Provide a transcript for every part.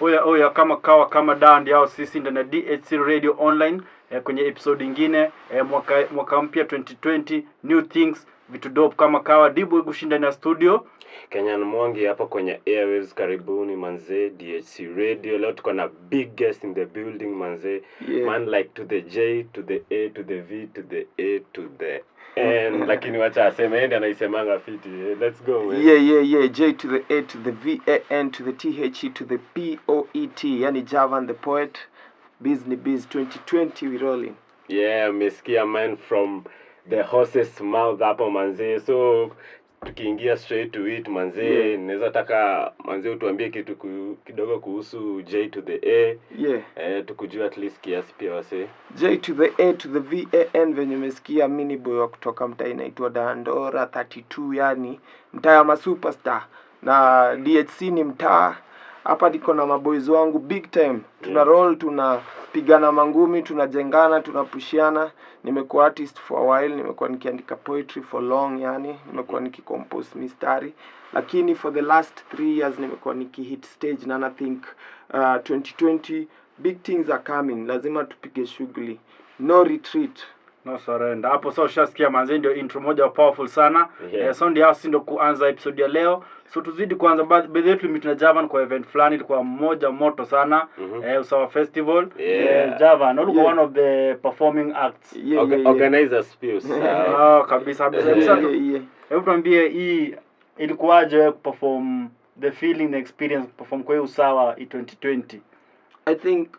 Oya kama kawa kama dandi au sisi ndani ya DHC Radio online kwenye episode nyingine mwaka mpya 2020 new things vitu dope kama kawa dibu Gushin ndani ya studio. Kenyan Mwangi hapa kwenye airwaves, karibuni manze DHC Radio. Leo tuko na big guest in the building manze. Yeah. Man like to the J to the A to the V to the A to the N. Lakini wacha aseme yeye anaisemanga fiti. Let's go man. Yeah. J to the A to the V A N to the T H E to the P O E T. Yani Javan The Poet. Biz 2020 we rolling. Yeah, umesikia man from the horse's mouth hapo manze. So tukiingia straight to it manze, naweza taka manze utuambie kitu kidogo kuhusu J to the A. Tukujua at least kiasi pia wase. J to the A to the V A N venye umesikia mini boy wa kutoka mtaa inaitwa Dandora 32, yani mtaa wa superstar. Na DHC ni mtaa hapa niko na maboys wangu big time. Tuna roll, tunapigana mangumi, tunajengana, tunapushiana. Nimekuwa artist for a while, nimekuwa nikiandika poetry for long, yani nimekuwa nikicompose mistari. Lakini for the last 3 years nimekuwa nikihit stage na I think 2020 big things are coming. Lazima tupige shughuli. No retreat. No surrender. Hapo sasa ushasikia manze, ndio intro moja powerful sana. So ndio hasi ndio kuanza episode ya leo. So tuzidi kuanza by the meet na Javan kwa event fulani, ilikuwa moja moto sana. Usawa festival. Javan ulikuwa one of the performing acts. Organizers pia. Kabisa. Hebu tuambie hii ilikuwaje wewe perform, the feeling, the experience perform kwa Usawa 2020? I think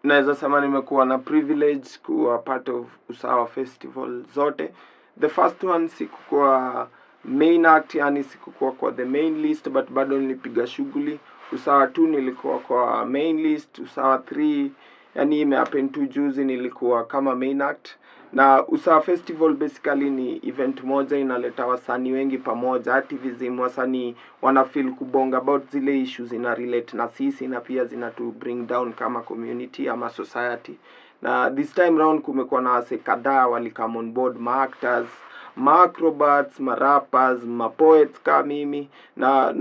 naweza sema nimekuwa na privilege kuwa part of Usawa festival zote. The first one sikuwa main act, yani sikuwa kwa the main list, but bado nilipiga shughuli. Usawa 2 nilikuwa kwa main list. Usawa 3 yani imehappen tu juzi nilikuwa kama main act. Na Usawa festival basically ni event moja inaleta wasanii wengi pamoja, artivism, wasanii wana feel kubonga about zile issues ina relate na sisi na pia zina to bring down kama community ama society. Na this time round kumekuwa na wase kadhaa wali come on board, ma-actors, ma-acrobats, ma-rappers, ma-poets kama mimi. Na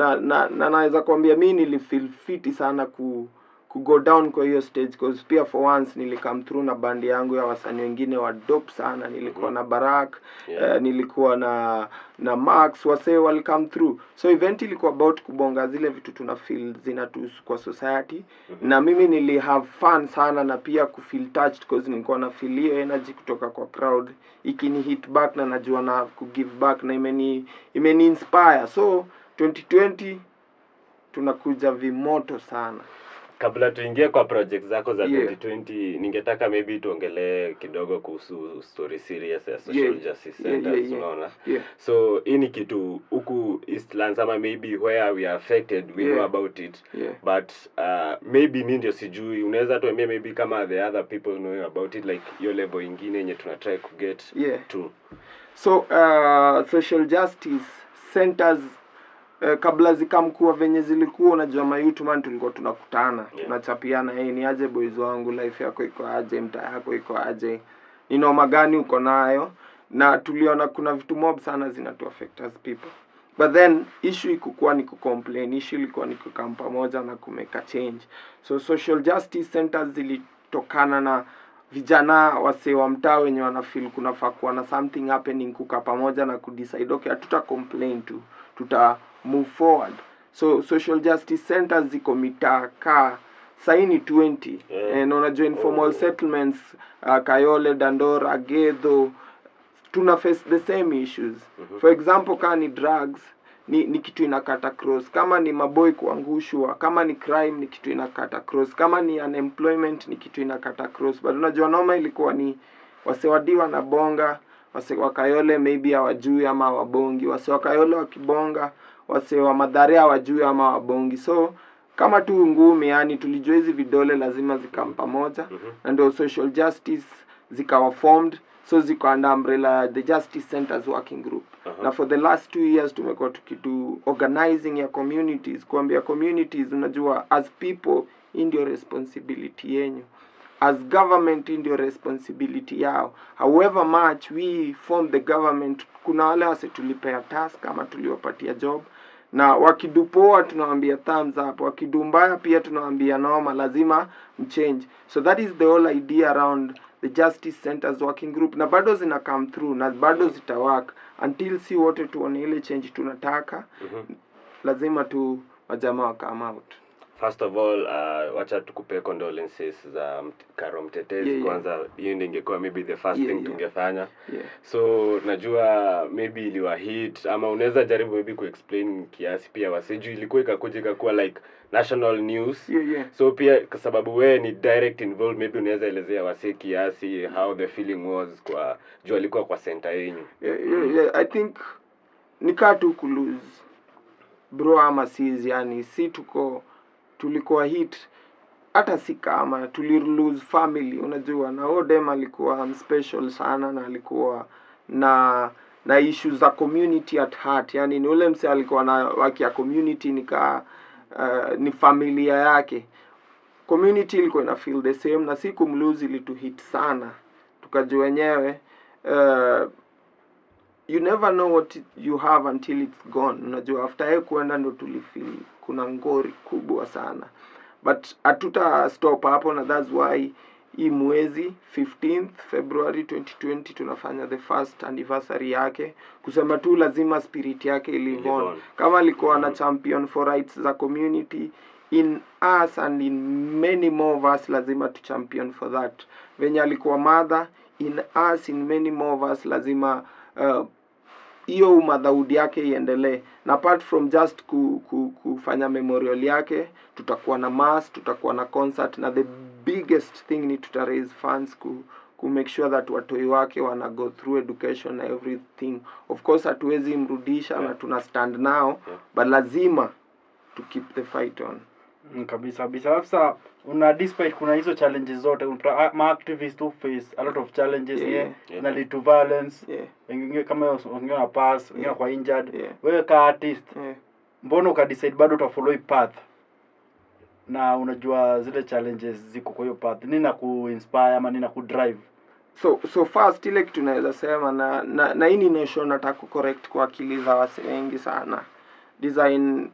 naweza kuambia mimi nilifeel fiti sana ku go down kwa hiyo stage, because pia for once nilikam through na bandi yangu ya wasanii wengine wa dope sana. Nilikuwa na Barak, nilikuwa na Max, wase welcome through. So event ilikuwa about kubonga zile vitu tuna feel zinatuhusu kwa society. Na mimi nili have fun sana na pia ku feel touched, because nilikuwa na feel hiyo energy kutoka kwa crowd ikini hit back, na najua na ku give back, na imeni inspire. So 2020 tunakuja vimoto sana. Kabla tuingie kwa project zako za 2020, ningetaka maybe tuongelee kidogo kuhusu story serious ya social justice centers, unaona? So ini kitu huku Eastlands ama maybe where we are affected, we know about it. But maybe mimi ndio sijui, unaweza tuambie maybe kama the other people know about it, like your level ingine yenye tuna try to get to. So social justice centers kabla zikamkuwa venye zilikuwa, unajua mayouth man tulikuwa tunakutana, tunachapiana, ni aje boys wangu, life yako iko aje, mtaa yako iko aje, ni noma gani uko nayo, na tuliona kuna vitu mob sana zinatu affect as people. But then issue ikukua ni kucomplain, issue ilikuwa ni kukam pamoja na kumeka change. So social justice centers zilitokana na vijana wase wa mtaa wenye wana feel kunafaa kuwa na something happening, kukaa pamoja na kudecide okay hatuta complain tu, tuta move forward. So social justice centers ziko mitaa ka saini 20. Na unajua informal settlements Kayole, Dandora, Gedho tuna face the same issues. For example kama ni drugs ni kitu inakata cross, kama ni maboy kuangushwa, kama ni crime ni kitu inakata cross, kama ni unemployment ni kitu inakata cross. But unajua noma ilikuwa ni wasewadiwa na bonga, wase wa Kayole maybe hawajui ama wabongi, wase wa Kayole wakibonga, wase wa Mathare hawajui ama wabongi. So kama tu ngumi, yani tulijua hizi vidole lazima zikam pamoja, na ndio social justice zikawa formed. So ziko under umbrella the Justice Centers Working Group. Na for the last 2 years tumekuwa tukidu organizing ya communities, kuambia communities unajua as people ndio responsibility yenyu, as government ndio responsibility yao. However much we form the government, kuna wale wase tulipea task kama tuliwapatia job, na wakidupoa tunawaambia thumbs up, wakidumbaya pia tunawaambia noma, lazima mchange. So that is the whole idea around the Justice Centers working group, na bado zina come through na bado zitawaka until si wote tuone ile change tunataka. Lazima tu wajamaa come out. First of all, wacha tukupe condolences za Karo Mtetezi. Kwanza hiyo ndio ingekuwa maybe the first thing tungefanya. So najua maybe iliwa hit, ama unaweza jaribu maybe kuexplain kiasi pia wasiju ilikuwa ikakuja ikakuwa like national news. So pia kwa sababu wewe ni direct involved, maybe unaweza elezea wase kiasi how the feeling was kwa juu alikuwa kwa center yenu. I think nikaa tu kulose bro ama sisi, yani si tulikuwa hit, hata si kama tulilose family, unajua, na Odem alikuwa special sana, na alikuwa na issues za community at heart, yani ni ule mse alikuwa na wakia community ni familia yake, community ilikuwa ina feel the same, na si kumlose ili to hit sana, tukajua wenyewe you never know what you have until it's gone. Unajua after kuenda ndo tulifeel kuna ngori kubwa sana, but atuta stop hapo, na that's why hii mwezi 15th February 2020 tunafanya the first anniversary yake, kusema tu lazima spirit yake live on. Kama alikuwa na champion for rights za community in us and in many more of us, lazima tu champion for that. Venye alikuwa mother in us, in many more of us, lazima hiyo umadhaudi yake iendelee. Na apart from just kufanya memorial yake, tutakuwa na mass, tutakuwa na concert, na the biggest thing ni raise funds ku make sure that watoi wake wana go through education na everything. Of course hatuwezi mrudisha, na tuna stand now, but lazima to keep the fight on. Kabisa. Sasa despite kuna hizo challenges zote, ma activists to face a lot of challenges, na lead to violence, wengine kama wengine na pass, wengine kwa injured. Wewe ka artist, mbona ukadecide bado utafollow hii path, na unajua zile challenges ziko kwa hiyo path? Nini na kuinspire ama nini na kudrive? So first ile kitu naweza sema, na hii ni notion nataka correct kwa akili za wase wengi sana. Design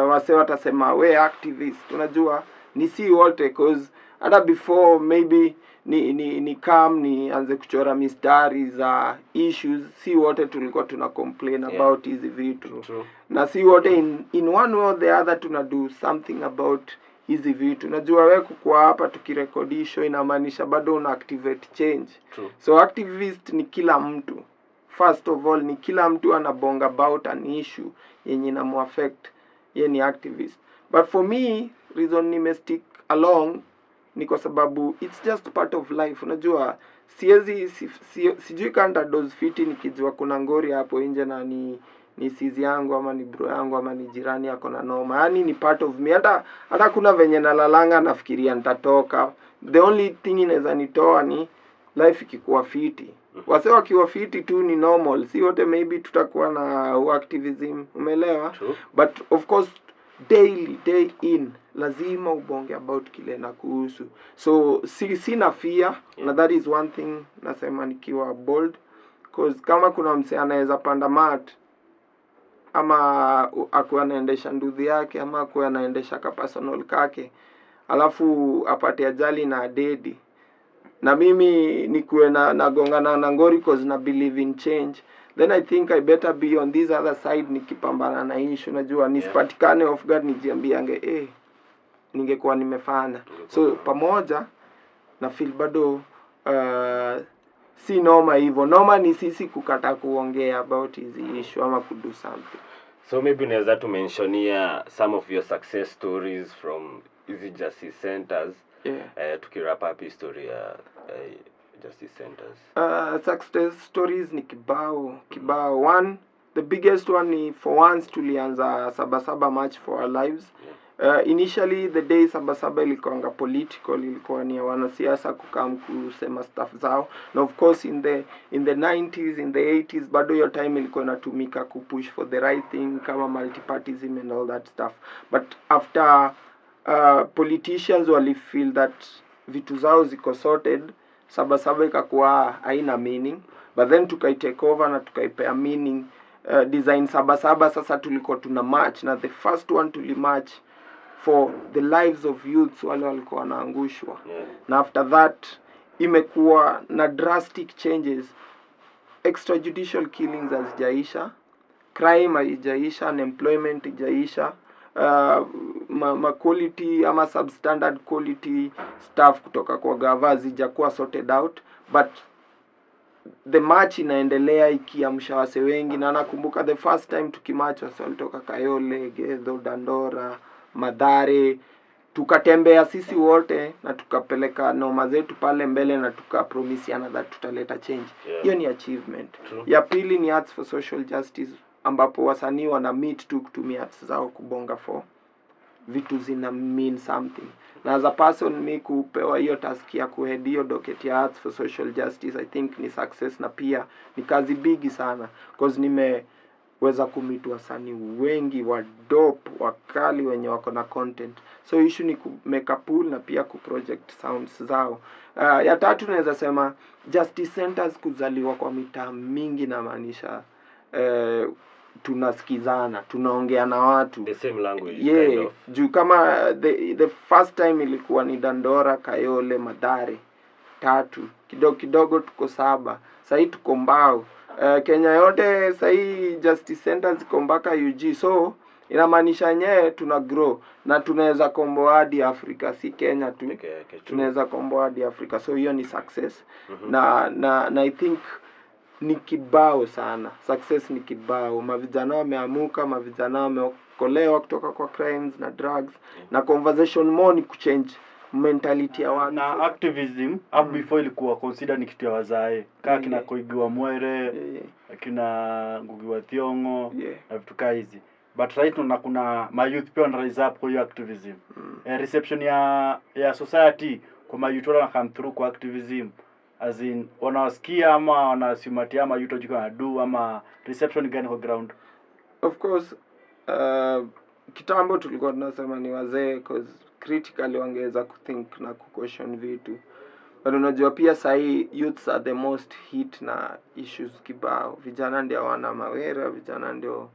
wase watasema we activist, unajua ni si wote, cause hata before maybe ni nianze kuchora mistari za issues, si wote tulikuwa tuna complain about hizi vitu. Na si wote in one way or the other tuna do something about hizi vitu. Unajua wewe kwa hapa tukirekodi show inamaanisha bado una activate change. So activist ni kila mtu. First of all, ni kila mtu anabonga about an issue yenye na muaffect, yeye ni activist. But for me, reason nimestick along ni kwa sababu it's just part of life. Unajua sijui kanda dose fiti nikijua kuna ngori hapo nje na ni sizi yangu ama ni bro yangu ama ni jirani yako na noma. Yani ni part of me. Hata kuna venye nalalanga nafikiria nitatoka. The only thing inaweza nitoa ni life ikikuwa fiti. Wase wakiwa fiti tu ni normal. Si wote maybe tutakuwa na activism, umeelewa? But of course day in lazima ubonge about kile na kuhusu. So sina fear, na that is one thing nasema nikiwa bold, cause kama kuna mse anaweza panda mat, ama akuwa anaendesha nduthi yake, ama akuwa anaendesha ka personal kake, alafu apate ajali na dedi, na mimi nikuwe nagongana na ngori cause na believe in change, then I think I better be on this other side nikipambana na issue. Unajua nisipatikane off guard nijiambiange ningekuwa nimefanya. So pamoja na feel bado si noma hivyo. Noma ni sisi kukata kuongea about hizi issue ama kudo something. So maybe unaweza tu mentionia some of your success stories from hizi Justice Centers. Tukirap up history ya Justice Centers. Success stories ni kibao. One, the biggest one ni for once tulianza Sabasaba March for Our Lives. Initially the day Sabasaba ilikuanga political, ilikuwa ni wanasiasa kukam kusema stuff zao. Na of course in the 90s, in the 80s, bado your time ilikuwa inatumika kupush for the right thing kama multipartyism and all that stuff. But after politicians wali feel that vitu zao ziko sorted, Sabasaba ikakuwa haina meaning, but then tukai take over na tukaipea meaning design saba sasa tulikuwa tuna march, na the first one tulimarch for the lives of youths wale walikuwa wanaangushwa. Na after that imekuwa na drastic changes. Extrajudicial killings hazijaisha, crime haijaisha, unemployment haijaisha, quality ama substandard quality staff kutoka kwa gava hazijakuwa sorted out, but the march inaendelea ikiamsha wase wengi. Na nakumbuka the first time tukimarch wase walitoka Kayole, Gedho, Dandora, Madhare, tukatembea sisi wote na tukapeleka noma zetu pale mbele na tukapromisiana that tutaleta change. Hiyo ni achievement. True. Ya pili ni Arts for Social Justice, ambapo wasanii wana meet tu kutumia arts zao kubonga for vitu zina mean something. Na as a person mi kupewa hiyo task ya kuhead hiyo docket ya Arts for Social Justice, I think ni success, na pia ni kazi bigi sana because nimeweza kumeet wasanii wengi wa dope wakali wenye wako na content. So issue ni make a pool na pia kuproject sounds zao. Ya tatu naweza sema justice centers kuzaliwa kwa mitaa mingi, na maanisha tunasikizana, tunaongea na watu the same language, kind of. Juu kama the first time ilikuwa ni Dandora, Kayole, Madhare 3, kidogo tuko 7, sasa tuko Mbao. Kenya yote sasa justice centers ziko mpaka UG, so inamaanisha nyewe tuna grow na tunaweza komboa hadi Afrika, si Kenya tu. Tunaweza komboa hadi Afrika, so hiyo ni success. Na I think ni kibao sana. Success ni kibao. Mavijana wameamuka, mavijana wameokolewa kutoka kwa crimes na drugs. Na conversation more ni kuchange mentality ya watu. Na activism up before ilikuwa consider ni kitu ya wazae. Kaa kina Koigiwa Mwere, kina Ngugiwa Thiong'o na vitu kaa hizi. But right now kuna mayouth pia wana rise up kwa hiyo activism. Reception ya society kwa mayouth wana come through kwa activism. As in wanawasikia ama wanasimatia ama yuto jiko na do ama reception gani kwa ground? Of course kitambo tulikuwa tunasema ni wazee cause critically wangeweza kuthink na kuquestion vitu. But unajua pia sahi youths are the most hit na issues kibao. Vijana ndio wana mawera, vijana ndio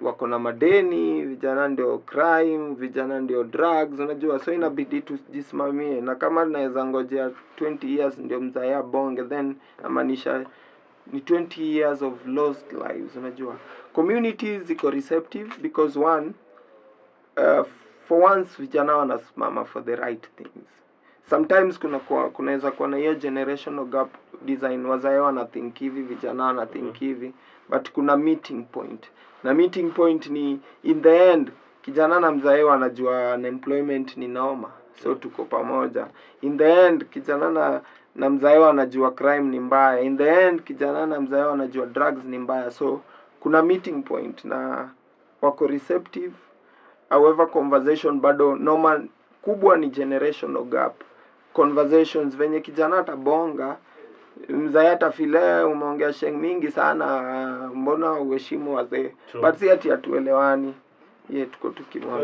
wako na madeni, vijana ndio crime, vijana ndio drugs, unajua. So inabidi tujisimamie, na kama naweza ngojea 20 years ndio mzaya bonge, then namaanisha ni 20 years of lost lives, unajua. Communities ziko receptive because one, for once vijana wanasimama for the right things. Sometimes kunaweza kuwa na hiyo generational gap design, wazae wana think hivi, vijana wana think hivi, but kuna meeting point. Na meeting point ni in the end kijana na mzae wanajua unemployment ni noma, so tuko pamoja. In the end kijana na mzae wanajua crime ni mbaya. In the end kijana na mzae wanajua drugs ni mbaya, so kuna meeting point na wako receptive. However conversation bado normal kubwa ni generational gap. Conversations venye kijana atabonga, mzae atafile umeongea sheng mingi sana, mbona uheshimu wazee. But si ati atuelewani. Tuko tukimwona.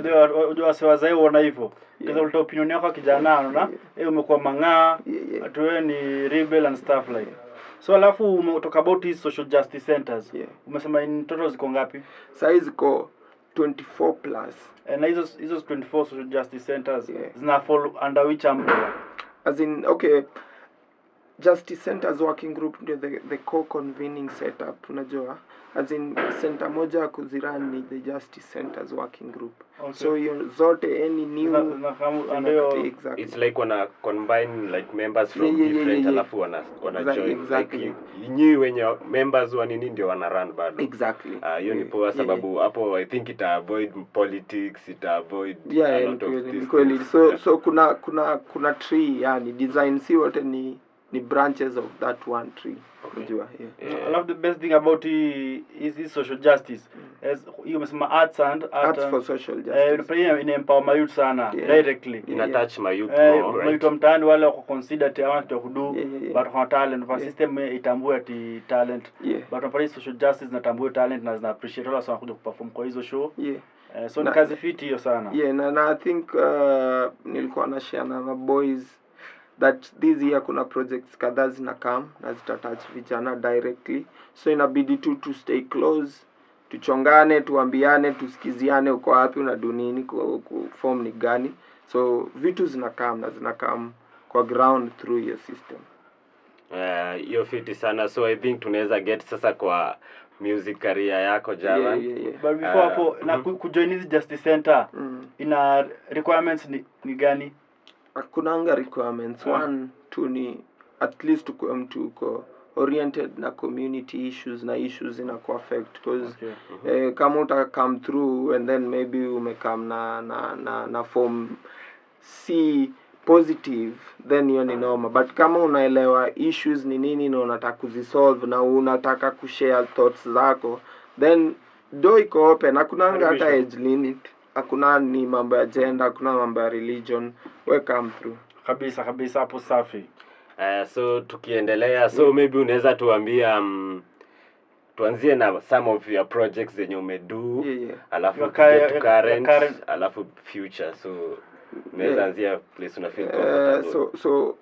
Unajua wazee wana hivyo. Kaza ulitoa opinion yako kijana unaona, umekuwa mang'aa, atu wewe ni rebel and stuff like. So alafu umetoka about these social justice centers. Umesema in total ziko ngapi? Sasa ziko 24 plus. Na hizo 24 social justice centers zina fall under which umbrella? As in, okay, Justice Centers Working Group ndio the co-convening setup, unajua. As in, center moja kuziran ni the Justice Centers Working Group. Okay. So hiyo zote any new exactly. It's like wana combine like members from different alafu wana join. Exactly. Like nyinyi wenye members wa nini ndio wana run bado. Exactly. Hiyo ni poa sababu hapo I think ita avoid politics, ita avoid a lot of things. So kuna tree, yani design si wote ni branches of that one tree. Unajua. I love the best thing about is social justice. As you umesema arts for social justice. In empower my youth sana directly. In attach my youth more. My youth mtaani wale wako consider te want to do but kwa talent for system itambue ati talent. But kwa social justice natambue talent na zina appreciate wala sana kuja kuperform kwa hizo show. So ni kazi fiti hiyo sana. Na I think nilikuwa na share na boys that this year kuna projects kadhaa zinakam na zitatouch vijana directly, so inabidi tu stay close, tuchongane, tuambiane, tusikiziane uko wapi, unadu nini, form ni gani. So vitu zinakam kwa ground through your system. Hiyo fiti sana. So I think tunaweza get sasa kwa music career yako Javan. But before hapo na kujoin hizi Justice Center ina requirements ni gani? Hakunanga requirements. One, two ni at least kwa mtu uko oriented na community issues na issues inaku affect, because kama uta come through and then maybe umekam na form C positive, then hiyo ni normal. But kama unaelewa issues ni nini na unataka kuzisolve na unataka kushare thoughts zako, then do iko open. Hakunanga hata age limit, hakuna ni mambo ya gender, hakuna mambo ya religion, we come through. Kabisa hapo safi. So tukiendelea, so maybe unaweza tuambia tuanzie na some of your projects zenye umedo, alafu current, alafu future. So unaweza anzia place una feel comfortable. So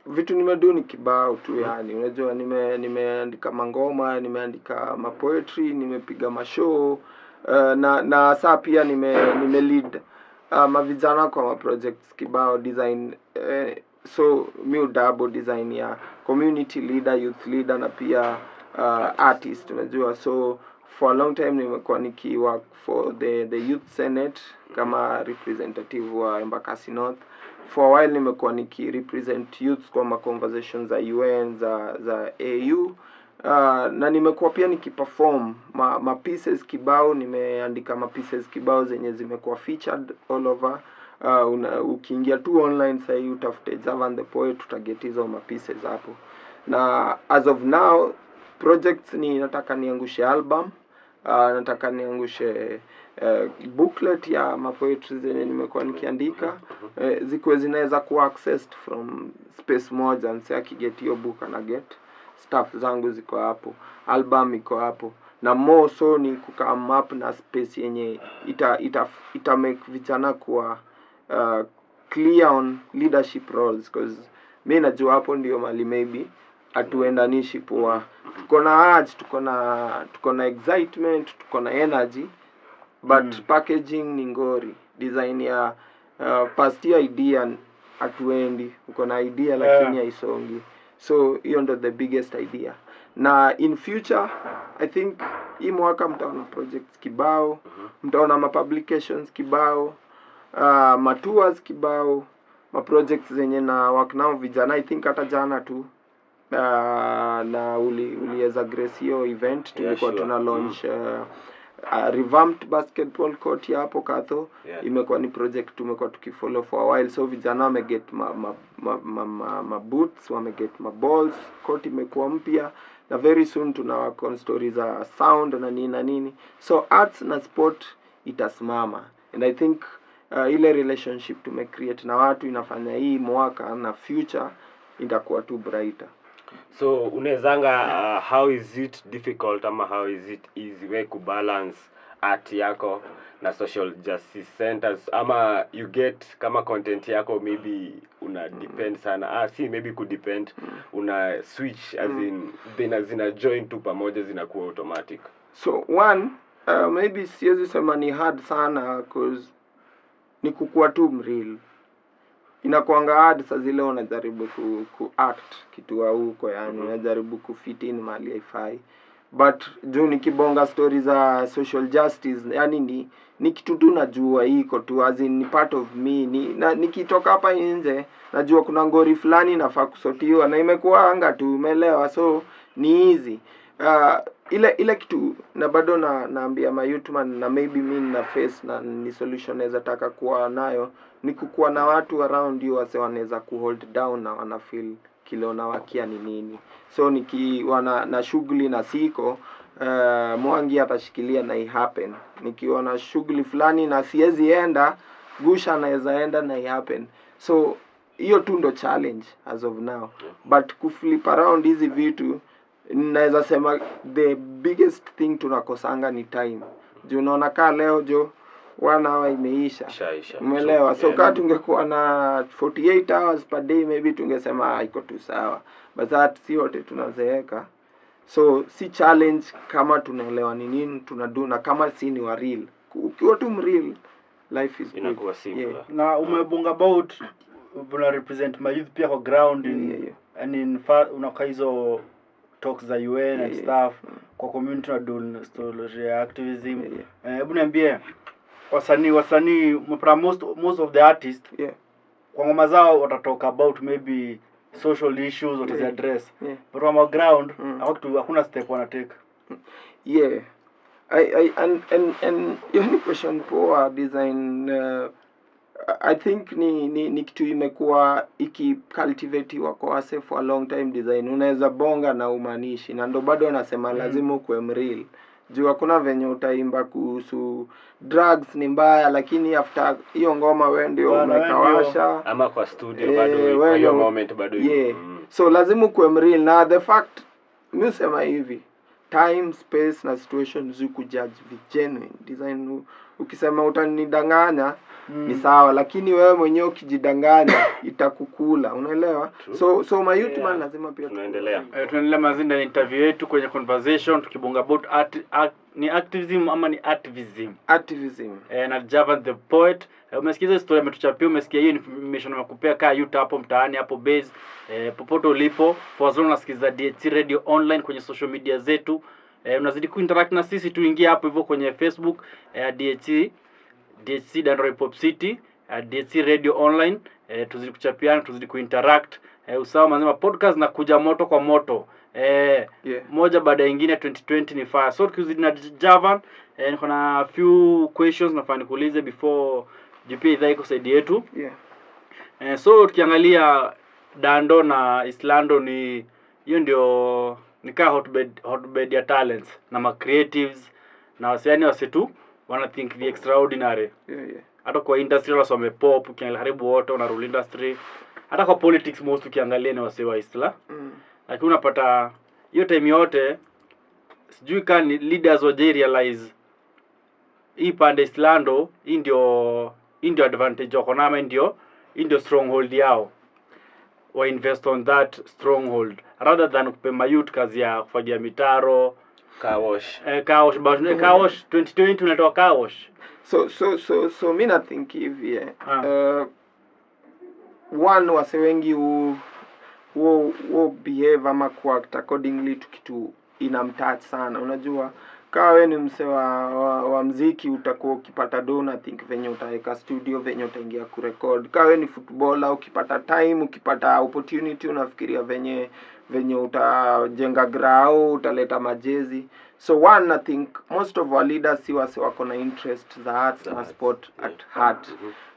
vitu nimedo ni kibao tu, yani unajua nimeandika mangoma, nimeandika poetry, nimepiga mashow, na saa pia nime lead mavijana kwa projects kibao design. So mi double design ya community leader, youth leader na pia artist, unajua. So for a long time nimekuwa work for the youth senate kama representative wa Embakasi North. For a while nimekuwa represent youth kwa conversations za UN za AU, na nimekuwa pia perform ma pieces kibao. Nimeandika ma pieces kibao zenye zimekuwa featured all over. Ukiingia tu online sasa utafute Javan The Poet utaget hizo ma pieces hapo. Na as of now projects ni nataka niangushe album, nataka niangushe booklet ya ma poetry zenye nimekuwa nikiandika, zikuwe zinaweza ku accessed from space moja. Nsi akiget hiyo book na get stuff zangu ziko hapo, album iko hapo, na more so ni kukam up na space yenye ita make vijana kuwa clear on leadership roles, because mimi najua hapo ndio mali maybe atuendanishi poa. Tuko na urge, tuko na excitement, tuko na energy, but packaging ni ngori. Design ya past idea atuendi, uko na idea lakini haisongi. So hiyo ndo the biggest idea. Na in future I think hii mwaka mtaona projects kibao, mtaona ma publications kibao, ma tours kibao, ma projects zenye na work nao vijana. I think hata jana tu na uliweza grace hiyo event tulikuwa tuna launch revamped basketball court ya hapo Katho. Imekuwa ni project tumekuwa tukifollow for a while. So vijana wameget ma boots, wameget ma balls, court imekuwa mpya, na very soon tuna work on stories za sound na nini. So arts na sport itasimama, and I think ile relationship tumecreate na watu inafanya hii mwaka na future itakuwa too brighter. So unezanga how is it difficult ama how is it easy way ku balance art yako na social justice centers, ama you get kama content yako maybe una depend sana si maybe could depend una switch as in zina join tu pamoja zinakuwa automatic? So one maybe siwezi sema ni hard sana, cause ni kukua tu mreal. Inakuanga hard saa zile unajaribu ku act kitu huko, yani unajaribu ku fit in mali haifai. But juu nikibonga stories za social justice, yani ni kitu tu najua iko tu, as in ni part of me. Nikitoka hapa nje najua kuna ngori fulani nafaa kusotiwa na imekuwa anga tu, umeelewa? So ni easy. Ile kitu na bado naambia ma youth man, na maybe mimi na face na ni solution naweza taka kuwa nayo, ni kukuwa na watu around you wase wanaweza ku hold down na wana feel kile na wakia ni nini. So nikiwa na shughuli na siko Mwangi atashikilia na happen. Nikiwa na shughuli fulani na siwezi enda, Gush anaweza enda na happen. So hiyo tu ndo challenge as of now. But kuflip around hizi vitu, naweza sema the biggest thing tunakosanga ni time. Juu unaona kaa leo 1 hour imeisha. Umeelewa? So kama tungekuwa na 48 hours per day maybe tungesema iko tu sawa. But that si wote tunazeeka. So si challenge kama tunaelewa ni nini tunadu na kama si ni wa real. Ukiwa tu real, life is inakuwa simple. Yeah. Na umebonga about una represent my youth pia kwa ground in and in fact unakaa hizo talks za UN and stuff kwa community na do story activism. Hebu niambie wasanii most of the artists kwa ngoma zao watatalk about maybe social issues what is address but on the ground hakuna step wana take. And your question for design I think ni kitu imekuwa ikicultivate kwa wase for a long time. Design unaweza bonga na umanishi na ndo bado nasema lazima kuwe mreal. Juu hakuna venye utaimba kuhusu drugs ni mbaya lakini after hiyo ngoma wewe ndio umekawasha ama kwa studio bado kwa hiyo moment bado so lazima kuwe mreal. Na the fact mimi sema hivi, time, space na situation ziku judge genuine design. Ukisema utanidanganya ni sawa lakini wewe mwenyewe ukijidanganya itakukula, unaelewa? So my youth man lazima pia tunaendelea mazinda interview yetu kwenye conversation tukibonga about ni activism ama ni artivism na Javan The Poet. Umesikiza story ametuchapia, umesikia hiyo information nakupea kaa youth hapo mtaani hapo base popote ulipo for zone nasikiza DHC Radio online kwenye social media zetu. Unazidi kuinteract na sisi, tuingie hapo hivyo kwenye Facebook DHC Nairobi Pop City DHC Radio online, tuzidi kuchapiana, tuzidi kuinteract. Usawa mazima podcast na kuja moto kwa moto moja baada nyingine 2020 ni fire. So tukizidi na Javan niko na few questions nafaa nikuulize before GP idhaa iko side yetu. So tukiangalia Dando na Islando ni hiyo ndio nikaa hotbed ya talents na ma creatives na wase tu wana think the extraordinary. Hata kwa industry wala some pop ukiangalia karibu wote wana rule industry. Hata kwa politics most ukiangalia ni wase wa Isla. Lakini unapata hiyo time yote sijui kani leaders wa realize hii pande Islando hii ndio advantage wako na ama ndio stronghold yao. Wa invest on that stronghold rather than kupema youth kazi ya kufagia mitaro kawash 2020 tunatoa kawash. So mimi na think hivi one wase wengi who behave ama kuact accordingly to kitu inamtouch sana. Unajua kama wewe ni mse wa muziki utakuwa ukipata dona think venye utaweka studio, venye utaingia kurecord. Kama wewe ni footballer ukipata time, ukipata opportunity unafikiria venye utajenga grao, utaleta majezi. So one I think most of our leaders si wako na interest za arts na sport at heart.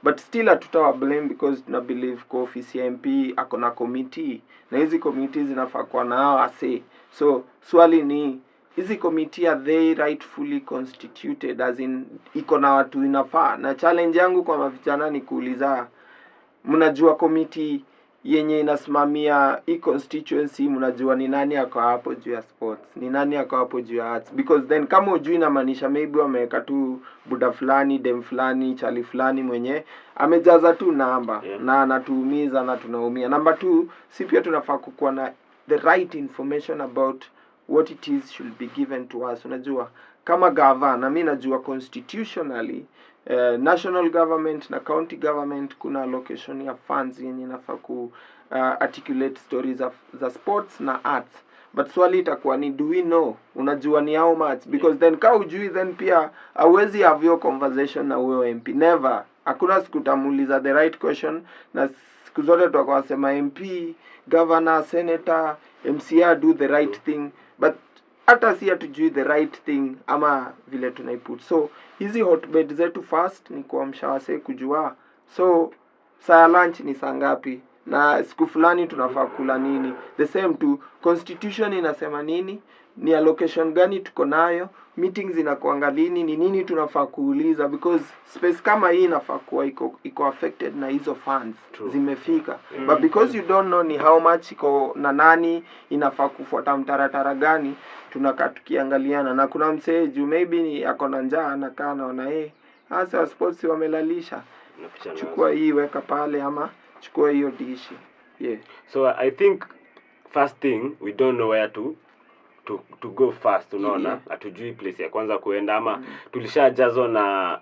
But still hatutawa blame because tuna believe kwa ofisi ya MP akona committee na hizi committees zinafaa kuwa na hao ase. So swali ni hizi committee are they rightfully constituted, as in iko na watu inafaa? Na challenge yangu kwa vijana ni kuuliza, mnajua committee yenye inasimamia hii constituency, mnajua ni nani ako hapo juu ya sports, ni nani ako hapo juu ya arts? Because then kama hujui inamaanisha maybe wameweka tu buda fulani, dem fulani, chali fulani mwenye amejaza tu namba na anatuumiza na tunaumia. Number 2, si pia tunafaa kuwa na the right information about what it is should be given to us. Unajua kama governor, mimi najua constitutionally national government na county government kuna allocation ya funds yenye inafaa ku articulate stories za sports na arts. But swali itakuwa ni do we know? Unajua ni how much? Because then kama hujui then pia hauwezi have your conversation na huyo MP. Never. Hakuna siku utamuuliza the right question, na siku zote tutakuwa sema MP, governor, senator, MCA do the right thing. But hata si hatujui the right thing ama vile tunaiput. So hizi hotbed zetu first ni kuamsha wase kujua so saa lunch ni saa ngapi na siku fulani tunafaa kula nini. The same to constitution inasema nini, ni allocation gani tuko nayo, meetings inakuanga lini, ni nini tunafaa kuuliza, because space kama hii inafaa kuwa iko affected na hizo funds. True. Zimefika. But because you don't know ni how much iko na nani inafaa kufuata mtaratara gani, tunakaa tukiangaliana. Na kuna msee juu maybe ni ako na njaa anakaa naona Hasa sports wamelalisha. Chukua hii weka pale ama chukua hiyo dishi. Yeah. So I think first thing we don't know where to go first, unaona. Hatujui place ya kwanza kuenda ama tulishajazwa na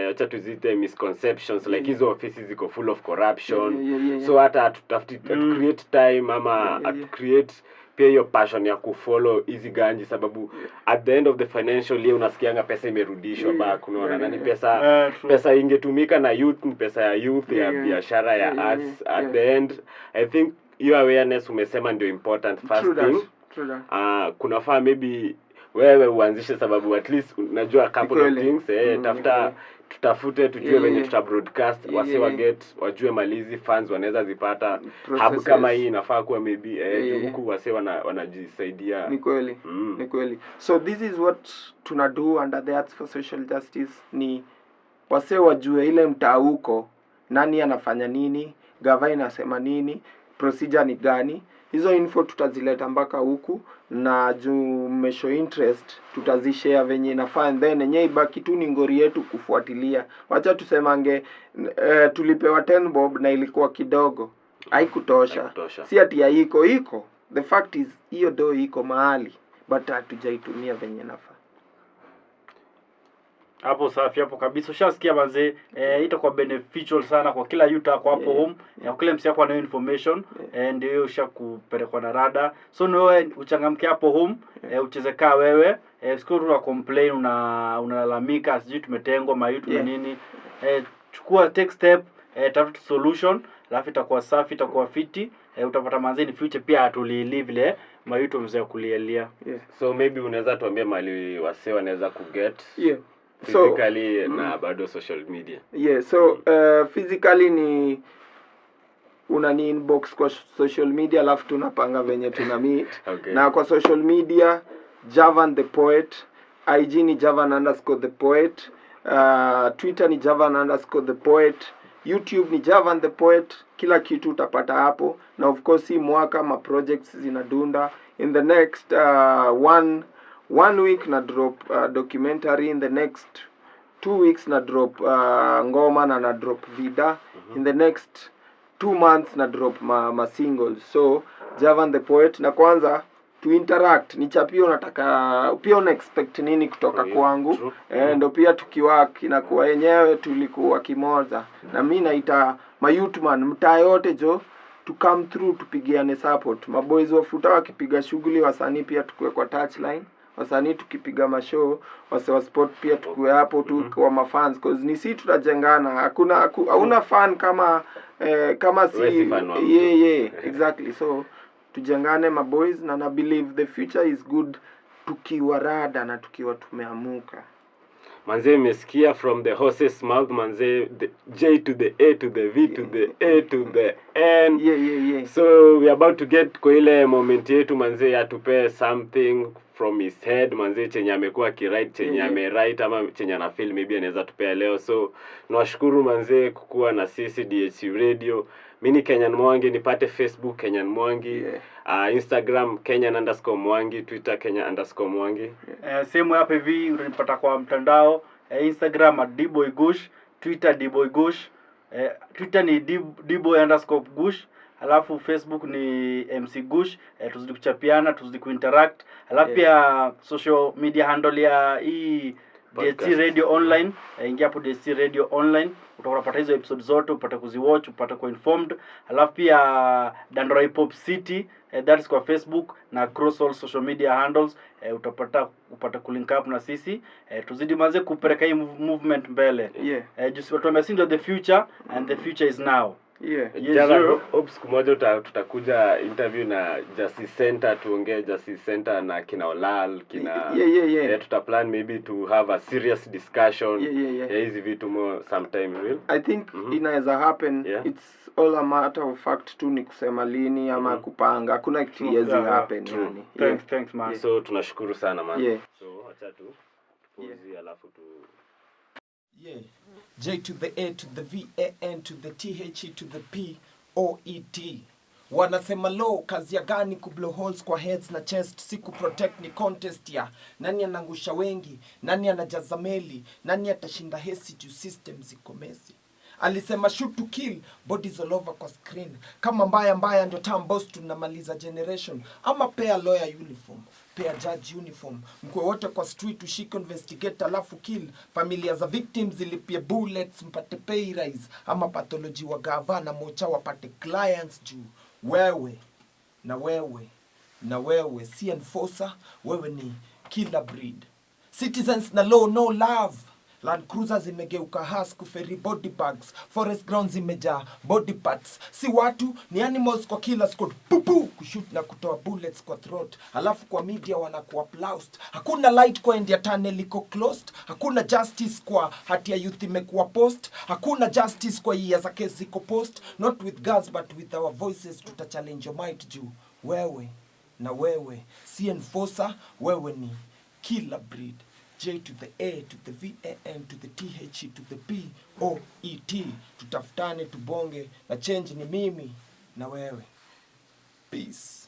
acha tuzite misconceptions like hizo offices ziko full of corruption. So hata tutafuti to create time ama to create pia hiyo passion ya kufollow hizi ganji, sababu at the end of the financial year unasikianga pesa imerudishwa back, unaona. Na ni pesa ingetumika na youth, ni pesa ya youth ya biashara ya arts. At the end I think your awareness umesema ndio important first thing. Kunafaa maybe wewe uanzishe, sababu at least unajua couple of things tutafute tujue venye tuta broadcast wajue malizi funds wanaweza zipata hub kama hii inafaa kuwa maybe huku wase wanajisaidia. Ni kweli. So this is what tuna do under the Arts for Social Justice, ni wase wajue ile mtaa huko nani anafanya nini, gava inasema nini, procedure ni gani. Hizo info tutazileta mpaka huku, na juu mmesho interest tutazishare venye inafaa, and then yenyewe ibaki tu ni ngori yetu kufuatilia. Wacha tusemange tulipewa 10 bob na ilikuwa kidogo, haikutosha. Si ati iko. The fact is hiyo do iko mahali but hatujaitumia venye inafaa. Hapo safi, hapo kabisa. Ushasikia manze, itakuwa beneficial sana kwa kila youth hapo home, ya kila msi yako na information, ndio ushakupelekwa na rada. So wewe uchangamke hapo home, ucheze kaa wewe, usikuru una complain, unalalamika sijui tumetengwa mayouth na nini. Chukua take step, tafuta solution, alafu itakuwa safi, itakuwa fiti, utapata manze in future pia atulili vile mayouth mzee kulielia. So maybe unaweza tuambia mali wase wanaweza kuget physically na bado social media. So physically ni unani inbox kwa social media, alafu tunapanga venye tuna meet. Na kwa social media Javan The Poet, IG ni Javan_the Poet, Twitter ni Javan_the Poet, YouTube ni Javan The Poet. Kila kitu utapata hapo, na of course hii mwaka ma projects zinadunda. In the next one week na drop documentary, in the next 2 weeks na drop ngoma na drop vida, in the next 2 months na drop ma singles. So Javan The Poet, na kwanza to interact, ni chapio nataka pia una expect nini kutoka kwangu, ndio pia tukiwork inakuwa yenyewe tulikuwa kimoja. Na mimi naita my youth man mtaa yote to come through, tupigiane support. Maboys wafuta wakipiga shughuli, wasanii pia tukue kwa touchline, wasanii tukipiga mashow, wase wa sport pia tukue hapo tu kwa mafans, cause ni si tutajengana. Hauna fan kama si exactly. So tujengane maboys, na believe the future is good tukiwa rada na tukiwa tumeamuka. Manze umesikia from the horse's mouth, manze, the J to the A to the V to the A to the N. So we are about to get kwa ile moment yetu manze, atupe something from his head manze, chenye amekuwa kiwrite, chenye amewrite ama chenye ana feel maybe anaweza tupea leo. So nawashukuru manze kukuwa na sisi DHC Radio. Mimi Kenyan Mwangi, nipate Facebook Kenyan Mwangi, Instagram Kenyan_Mwangi, Twitter Kenyan_Mwangi. Same hapa hivi unanipata kwa mtandao, Instagram @dboygush, Twitter dboygush, Twitter ni dboy_Gush, alafu Facebook ni MC Gush. Tuzidi kuchapiana, tuzidi kuinteract. Alafu pia social media handle ya hii DHC Radio Online, ingia hapo DHC Radio Online, utapata hizo episodes zote, upate kuziwatch, upate ku informed. Alafu pia Dandora Hip Hop City, that is kwa Facebook na across all social media handles, upata kulink up na sisi, tuzidi manze kupeleka hii movement mbele. Just watu wamesindo the future, and the future is now. Hopes kumoja tutakuja interview na Justice Center, tuongee Justice Center na kina Olal, kina tutaplan maybe to have a serious discussion. Hizi vitu more sometime real. I think inaweza happen. It's all a matter of fact tu ni kusema lini ama kupanga. Hakuna kitu yezi happen yani. Thanks man. So tunashukuru sana man. So acha tu alafu tu J to the A to the V A N to the T H E to the P O E T. Wanasema low, kazi ya gani kublow holes kwa heads na chest, siku protect ni contest ya nani anangusha wengi, nani anajaza meli, nani atashinda hesi juu system ziko messy. Alisema shoot to kill, bodies all over kwa screen. Kama mbaya ndio term boss tunamaliza generation. Ama pea lawyer uniform, pea judge uniform. Mkwe wote kwa street ushike investigate alafu kill. Familia za victims zilipie bullets mpate pay rise. Ama pathology wa gavana mocha wapate clients juu. Wewe si enforcer, wewe ni killer breed. Citizens na law no love. Land Cruisers zimegeuka husk ferry body bags, forest grounds zimejaa body parts. Si watu ni animals kwa killer squad, pupu kushoot na kutoa bullets kwa throat. Alafu kwa media wanakuwa applauded. Hakuna light kwa end ya tunnel iko closed. Hakuna justice kwa hati ya youth imekuwa post. Hakuna justice kwa years za case ziko post. Not with guns but with our voices tuta challenge your might juu. Wewe si enforcer, wewe ni killer breed. J to the A to the VAN to the TH to the POET. Tutafutane tubonge na change ni mimi na wewe. Peace.